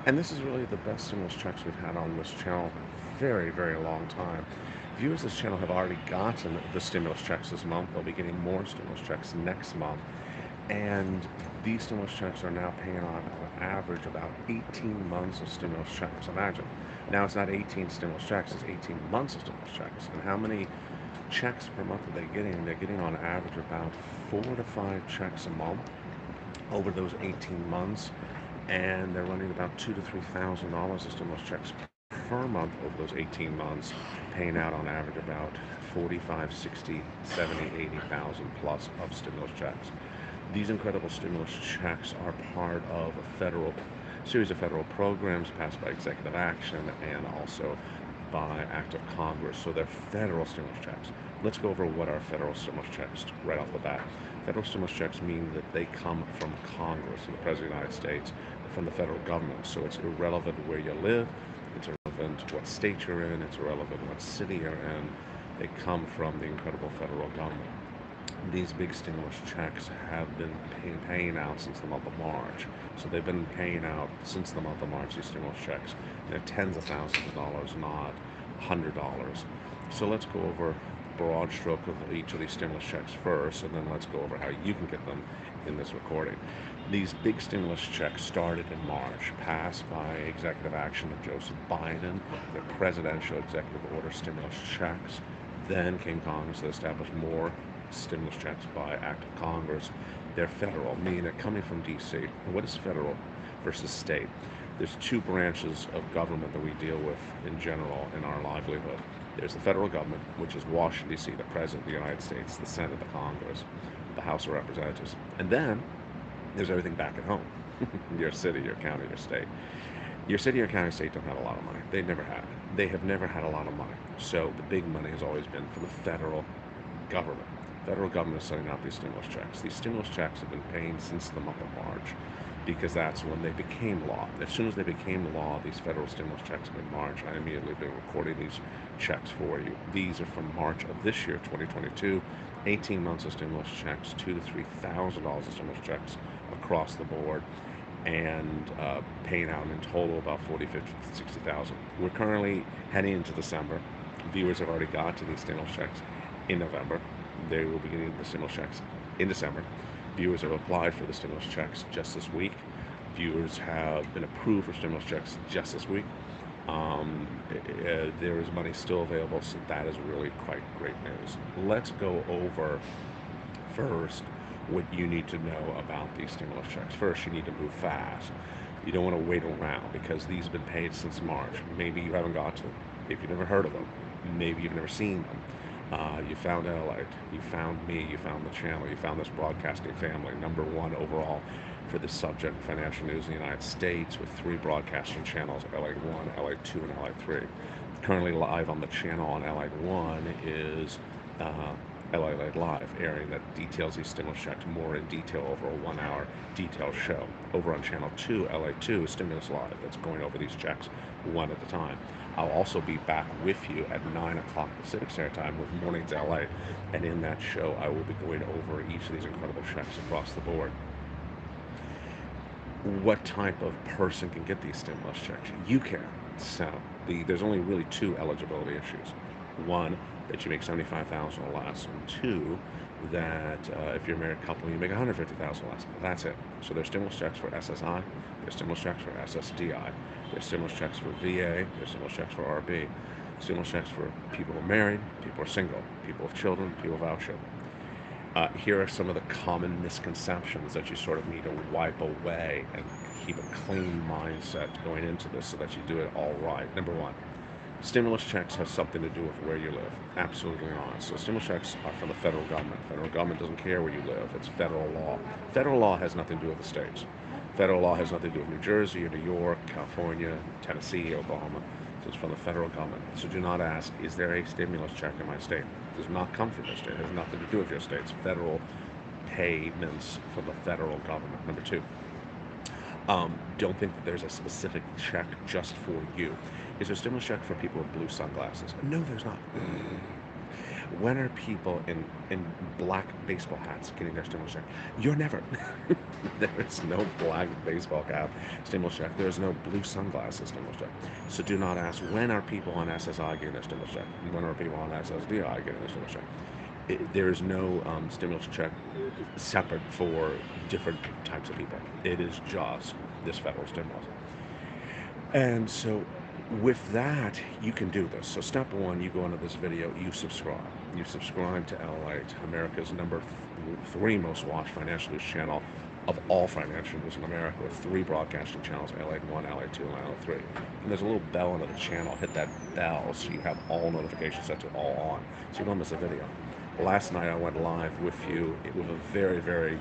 And this is really the best stimulus checks we've had on this channel in a very, very long time. Viewers of this channel have already gotten the stimulus checks this month. They'll be getting more stimulus checks next month. And these stimulus checks are now paying on average about 18 months of stimulus checks. Imagine. Now it's not 18 stimulus checks, it's 18 months of stimulus checks. And how many checks per month are they getting? They're getting on average about 4 to 5 checks a month over those 18 months, and they're running about $2,000 to $3,000 of stimulus checks per month over those 18 months, paying out on average about 45, 60, 70, 80,000 plus of stimulus checks. These incredible stimulus checks are part of a federal series of federal programs passed by executive action and also by act of Congress. So they're federal stimulus checks. Let's go over what are federal stimulus checks right off the bat. Federal stimulus checks mean that they come from Congress, from the President of the United States, from the federal government. So it's irrelevant where you live, it's irrelevant what state you're in, it's irrelevant what city you're in. They come from the incredible federal government. These big stimulus checks have been paying out since the month of March. So they've been paying out since the month of March, these stimulus checks. They're tens of thousands of dollars, not $100. So let's go over broad stroke of each of these stimulus checks first, and then let's go over how you can get them in this recording. These big stimulus checks started in March, passed by executive action of Joseph Biden, the presidential executive order stimulus checks. Then came Congress to establish more stimulus checks by act of Congress. They're federal, meaning they're coming from DC. What is federal versus state? There's two branches of government that we deal with in general in our livelihood. There's the federal government, which is Washington, D.C., the President of the United States, the Senate, the Congress, the House of Representatives. And then there's everything back at home, your city, your county, your state. Your city or county state don't have a lot of money. They never had. They have never had a lot of money. So the big money has always been from the federal government. Federal government is setting out these stimulus checks. These stimulus checks have been paying since the month of March because that's when they became law. As soon as they became law, these federal stimulus checks in March, I immediately been recording these checks for you. These are from March of this year, 2022. 18 months of stimulus checks, $2,000 to $3,000 of stimulus checks across the board, and paying out in total about 40, 50, 60,000. We're currently heading into December. Viewers have already got to these stimulus checks in November. They will be getting the stimulus checks in December. Viewers have applied for the stimulus checks just this week. Viewers have been approved for stimulus checks just this week. There is money still available, so that is really quite great news. Let's go over first what you need to know about these stimulus checks. First, you need to move fast. You don't want to wait around because these have been paid since March. Maybe you haven't got to them. If you've never heard of them, maybe you've never seen them. You found LALATE, you found me, you found the channel, you found this broadcasting family, number one overall for this subject, financial news in the United States, with 3 broadcasting channels, LA1, LA2, and LA3. Currently live on the channel on LA1 is LALATE Live, airing that details these stimulus checks more in detail over a 1-hour detailed show. Over on channel 2, LA2, is Stimulus Live, that's going over these checks one at a time. I'll also be back with you at 9 o'clock Pacific Standard Time with Mornings LA, and in that show I will be going over each of these incredible checks across the board. What type of person can get these stimulus checks? You can. So there's only really 2 eligibility issues. One, that you make 75,000 or less, and 2, that if you're a married couple, you make 150,000 less. That's it. So there's stimulus checks for SSI, there's stimulus checks for SSDI, there's stimulus checks for VA, there's stimulus checks for RB, stimulus checks for people who are married, people who are single, people with children, people without children. Here are some of the common misconceptions that you sort of need to wipe away and keep a clean mindset going into this so that you do it all right. Number one, stimulus checks have something to do with where you live. Absolutely not. So stimulus checks are from the federal government. Federal government doesn't care where you live. It's federal law. Federal law has nothing to do with the states. Federal law has nothing to do with New Jersey or New York, California, Tennessee, Oklahoma. So it's from the federal government. So do not ask, is there a stimulus check in my state? It does not come from your state. It has nothing to do with your state. It's federal payments from the federal government. Number two, don't think that there's a specific check just for you. Is there a stimulus check for people with blue sunglasses? No, there's not. When are people in black baseball hats getting their stimulus check? You're never. There is no black baseball cap stimulus check. There is no blue sunglasses stimulus check. So do not ask, when are people on SSI getting their stimulus check? When are people on SSDI getting their stimulus check? There is no stimulus check separate for different types of people. It is just this federal stimulus. And so with that, you can do this. So step one, you go into this video, you subscribe. You subscribe to LALATE, America's number three most watched financial news channel of all financial news in America, with three broadcasting channels, LALATE 1, LALATE 2, and LALATE 3. And there's a little bell under the channel. Hit that bell so you have all notifications set to all on, so you don't miss a video. Last night I went live with you with a very, very,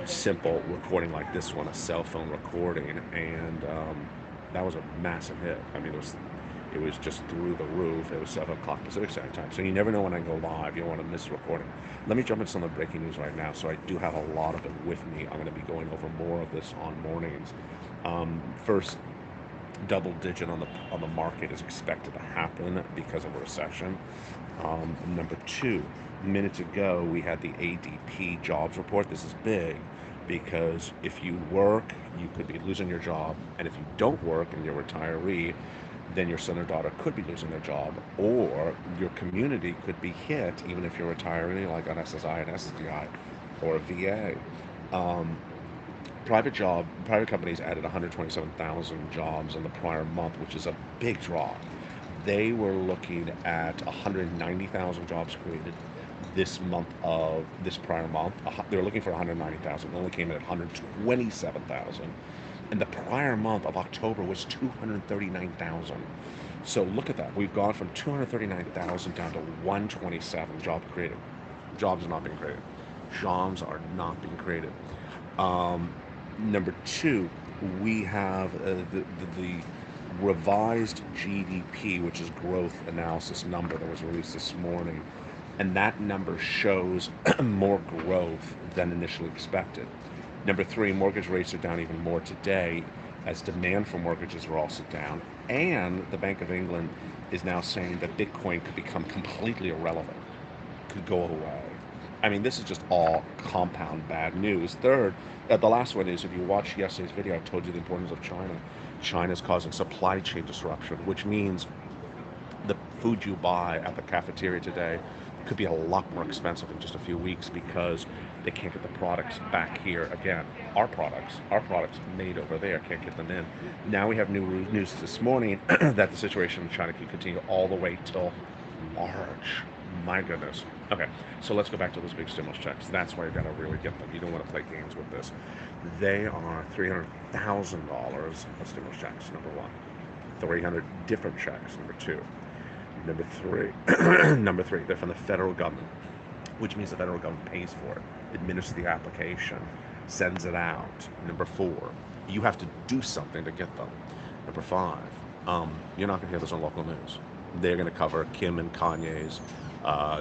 simple recording like this one, a cell phone recording, and that was a massive hit. I mean, it was just through the roof. It was 7 o'clock Pacific Standard Time, so you never know when I go live. You don't want to miss a recording. Let me jump into some of the breaking news right now. So I do have a lot of it with me. I'm going to be going over more of this on mornings. First, double digit on the market is expected to happen because of a recession. Number two, minutes ago we had the ADP jobs report. This is big because if you work, you could be losing your job, and if you don't work and you're a retiree, then your son or daughter could be losing their job, or your community could be hit, even if you're a retiree, like on SSI and SSDI or a VA. Um, private companies added 127,000 jobs in the prior month, which is a big drop. They were looking at 190,000 jobs created this prior month. They were looking for 190,000. It only came in at 127,000. And the prior month of October was 239,000. So look at that. We've gone from 239,000 down to 127 jobs created. Jobs are not being created. Jobs are not being created. Um, Number two, we have the revised GDP, which is growth analysis number that was released this morning, and that number shows more growth than initially expected. Number three, mortgage rates are down even more today as demand for mortgages are also down, and the Bank of England is now saying that Bitcoin could become completely irrelevant, could go away. I mean, this is just all compound bad news. Third, the last one is, if you watched yesterday's video, I told you the importance of China. China is causing supply chain disruption, which means the food you buy at the cafeteria today could be a lot more expensive in just a few weeks because they can't get the products back here again. Our products made over there, can't get them in. Now we have new news this morning that the situation in China could continue all the way till March. My goodness. Okay, so let's go back to those big stimulus checks. That's why you got to really get them. You don't want to play games with this. They are $300,000 of stimulus checks, number one. 300 different checks, number two. Number three, number three, they're from the federal government, which means the federal government pays for it, administers the application, sends it out. Number four, you have to do something to get them. Number five, you're not going to hear this on local news. They're going to cover Kim and Kanye's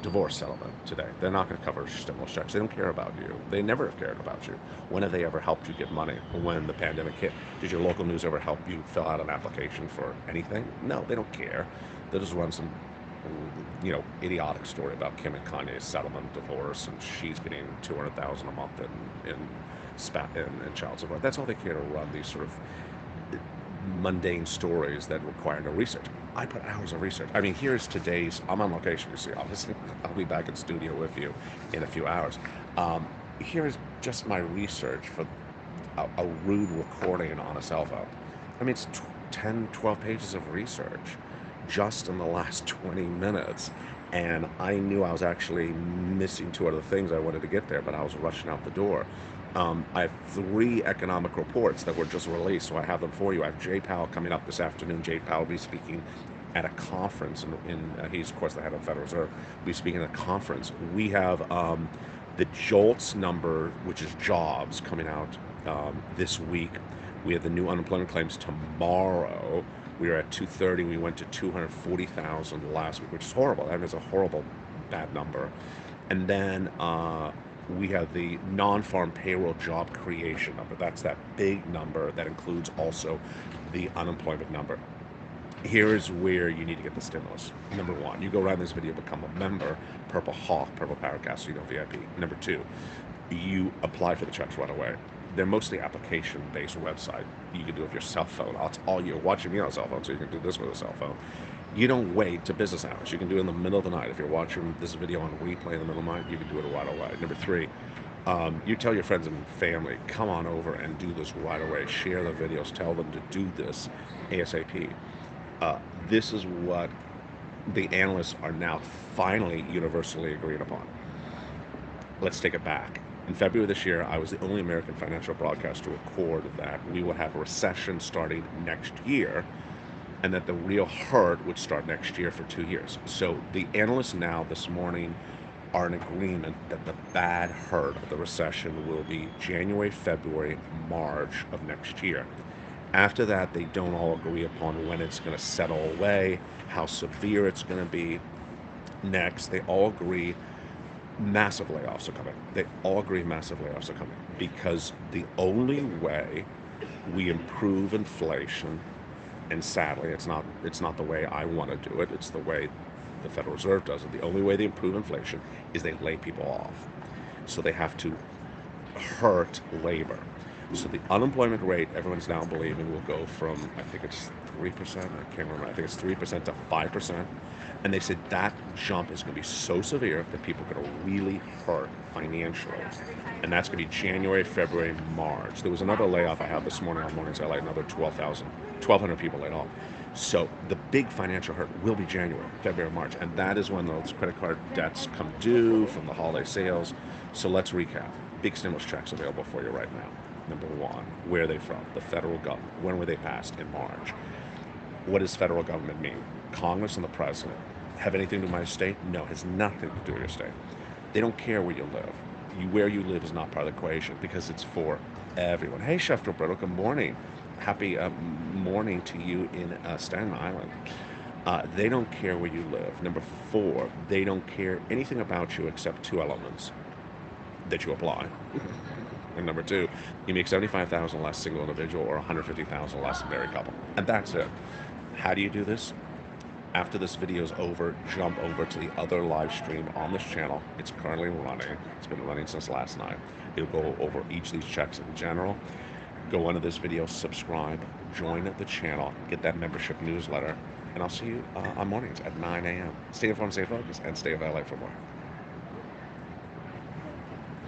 divorce settlement today. They're not going to cover stimulus checks. They don't care about you. They never have cared about you. When have they ever helped you get money? When the pandemic hit, did your local news ever help you fill out an application for anything? No, they don't care. They'll just run some, idiotic story about Kim and Kanye's settlement, divorce, and she's getting 200,000 a month in child support. That's all they care to run, these sort of mundane stories that require no research. I put hours of research. I mean, here's today's. I'm on location. You see, obviously, I'll be back in studio with you in a few hours. Here is just my research for a rude recording on a cell phone. I mean, it's 10, 12 pages of research just in the last 20 minutes. And I knew I was actually missing two other things I wanted to get there, but I was rushing out the door. I have three economic reports that were just released, so I have them for you. I have Jay Powell coming up this afternoon. Jay Powell will be speaking at a conference, he's, of course, the head of the Federal Reserve, will be speaking at a conference. We have the JOLTS number, which is jobs, coming out this week. We have the new unemployment claims tomorrow. We are at 230. We went to 240,000 last week, which is horrible. That is a horrible, bad number. And then we have the non-farm payroll job creation number. That's that big number that includes also the unemployment number. Here's where you need to get the stimulus. Number one, you go around this video, become a member, Purple Hawk, Purple Paracast, VIP. Number two, you apply for the checks right away. They're mostly application-based website. You can do it with your cell phone. That's all you're watching me on a cell phone, so you can do this with a cell phone. You don't wait to business hours. You can do it in the middle of the night. If you're watching this video on replay in the middle of the night, you can do it right away. Number three, you tell your friends and family, come on over and do this right away. Share the videos. Tell them to do this ASAP. Uh, this is what the analysts are now finally universally agreed upon. Let's take it back. In February of this year, I was the only American financial broadcaster to record that we would have a recession starting next year and that the real hurt would start next year for 2 years. So the analysts now this morning are in agreement that the bad hurt of the recession will be January, February, March of next year. After that, they don't all agree upon when it's going to settle away, how severe it's going to be. Next, they all agree massive layoffs are coming. They all agree massive layoffs are coming because the only way we improve inflation, and sadly, it's not the way I want to do it. It's the way the Federal Reserve does it. The only way they improve inflation is they lay people off. So they have to hurt labor. So the unemployment rate, everyone's now believing, will go from, I think it's 3%, I can't remember, I think it's 3% to 5%. And they said that jump is going to be so severe that people are going to really hurt financially. And that's going to be January, February, March. There was another layoff I had this morning on Mornings LA, another 1,200 people laid off. So the big financial hurt will be January, February, March. And that is when those credit card debts come due from the holiday sales. So let's recap. Big stimulus checks available for you right now. Number one, where are they from? The federal government. When were they passed? In March. What does federal government mean? Congress and the president. Have anything to do with my state? No, it has nothing to do with your state. They don't care where you live. Where you live is not part of the equation because it's for everyone. Hey, Chef Roberto, good morning. Happy morning to you in Staten Island. They don't care where you live. Number four, they don't care anything about you except two elements that you apply. And number two, you make 75,000 less single individual or 150,000 less married couple. And that's it. How do you do this? After this video is over, jump over to the other live stream on this channel. It's currently running. It's been running since last night. It'll go over each of these checks in general. Go under this video, subscribe, join the channel, get that membership newsletter, and I'll see you on mornings at 9 a.m. Stay informed, stay focused, and stay available for more.